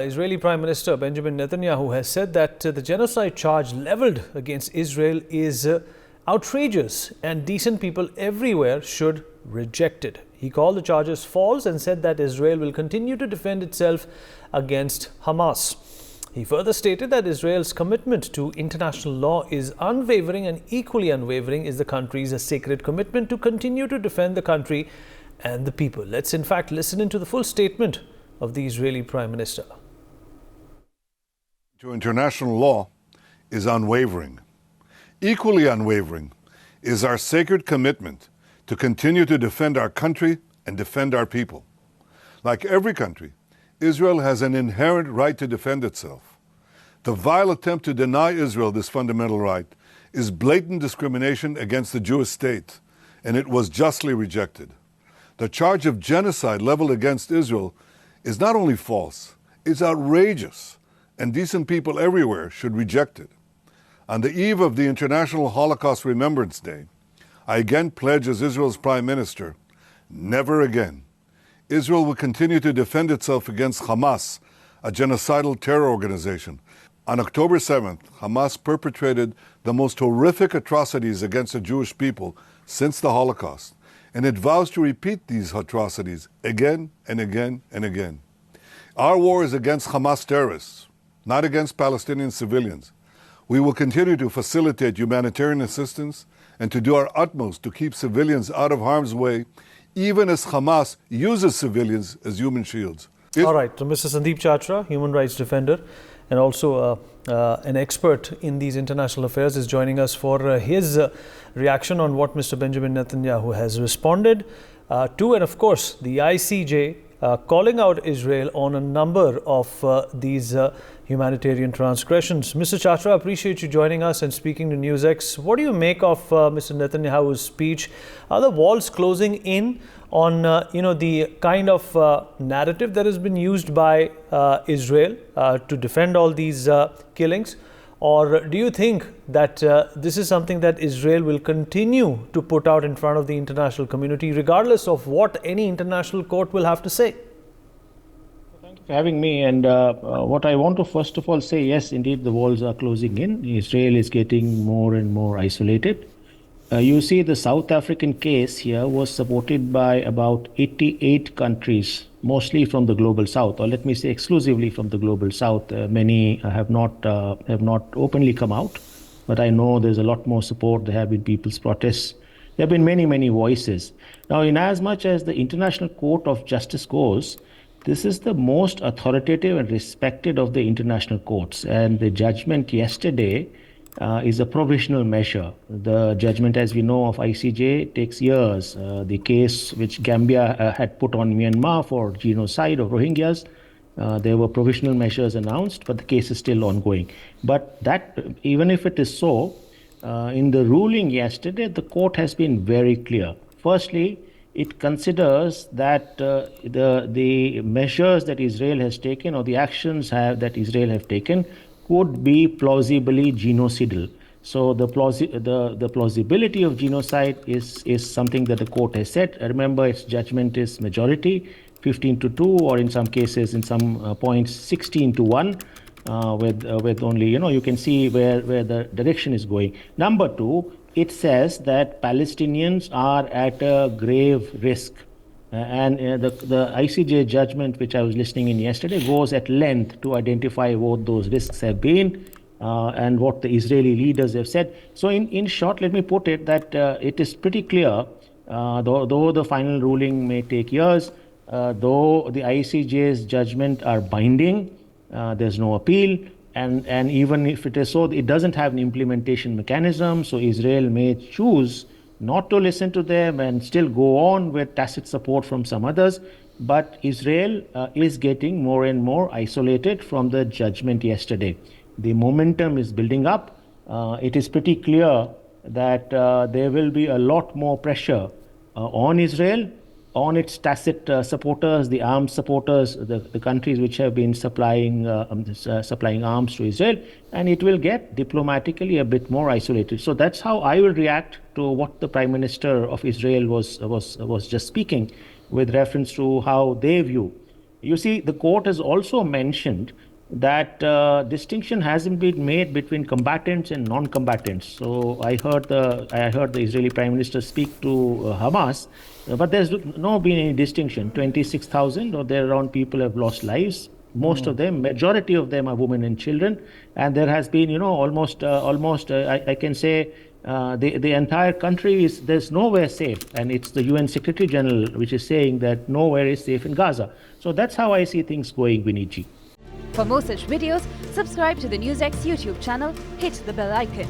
Israeli Prime Minister Benjamin Netanyahu has said that the genocide charge leveled against Israel is outrageous and decent people everywhere should reject it. He called the charges false and said that Israel will continue to defend itself against Hamas. He further stated that Israel's commitment to international law is unwavering, and equally unwavering is the country's sacred commitment to continue to defend the country and the people. Let's in fact listen into the full statement of the Israeli Prime Minister. To international law is unwavering. Equally unwavering is our sacred commitment to continue to defend our country and defend our people. Like every country, Israel has an inherent right to defend itself. The vile attempt to deny Israel this fundamental right is blatant discrimination against the Jewish state, and it was justly rejected. The charge of genocide leveled against Israel is not only false, it's outrageous, and decent people everywhere should reject it. On the eve of the International Holocaust Remembrance Day, I again pledge as Israel's Prime Minister, never again. Israel will continue to defend itself against Hamas, a genocidal terror organization. On October 7th, Hamas perpetrated the most horrific atrocities against the Jewish people since the Holocaust, and it vows to repeat these atrocities again and again and again. Our war is against Hamas terrorists, not against Palestinian civilians. We will continue to facilitate humanitarian assistance and to do our utmost to keep civilians out of harm's way, even as Hamas uses civilians as human shields. All right, so Mr. Sandeep Chatra, human rights defender and also an expert in these international affairs, is joining us for his reaction on what Mr. Benjamin Netanyahu has responded to, and of course the ICJ calling out Israel on a number of these humanitarian transgressions. Mr. Chatra, I appreciate you joining us and speaking to NewsX. What do you make of Mr. Netanyahu's speech? Are the walls closing in on the kind of narrative that has been used by Israel to defend all these killings? Or do you think that this is something that Israel will continue to put out in front of the international community, regardless of what any international court will have to say? Thank you for having me. And what I want to first of all say, yes, indeed, the walls are closing in. Israel is getting more and more isolated. You see, the South African case here was supported by about 88 countries, mostly from the global south, or let me say exclusively from the global south. Many have not openly come out, but I know there's a lot more support. There have been people's protests. There have been many, many voices. Now, in as much as the International Court of Justice goes, this is the most authoritative and respected of the international courts. And the judgment yesterday is a provisional measure. The judgment, as we know, of ICJ takes years. The case which Gambia had put on Myanmar for genocide of Rohingyas, there were provisional measures announced, but the case is still ongoing. But that, even if it is so, in the ruling yesterday, the court has been very clear. Firstly, it considers that the measures that Israel has taken, or the actions that Israel have taken, could be plausibly genocidal. So the plausibility of genocide is something that the court has said. Remember, its judgment is majority, 15-2, or in some cases, in some points, 16-1, with only, you can see where the direction is going. Number two, it says that Palestinians are at a grave risk. And the ICJ judgment, which I was listening in yesterday, goes at length to identify what those risks have been and what the Israeli leaders have said. So in short, let me put it that it is pretty clear, though the final ruling may take years, though the ICJ's judgment are binding, there's no appeal. And even if it is so, it doesn't have an implementation mechanism. So Israel may choose not to listen to them and still go on with tacit support from some others. But Israel is getting more and more isolated from the judgment yesterday. The momentum is building up. It is pretty clear that there will be a lot more pressure on Israel, on its tacit supporters, the armed supporters, the countries which have been supplying arms to Israel, and it will get diplomatically a bit more isolated. So that's how I will react to what the Prime Minister of Israel was just speaking, with reference to how they view You see, the court has also mentioned that distinction hasn't been made between combatants and non-combatants. So I heard the Israeli Prime Minister speak to Hamas, but there's no been any distinction. 26,000 or therearound people have lost lives. Most of them, majority of them are women and children, and there has been, almost, I can say, the entire country there's nowhere safe, and it's the UN Secretary General which is saying that nowhere is safe in Gaza. So that's how I see things going, Viniji. For more such videos, subscribe to the NewsX YouTube channel, hit the bell icon.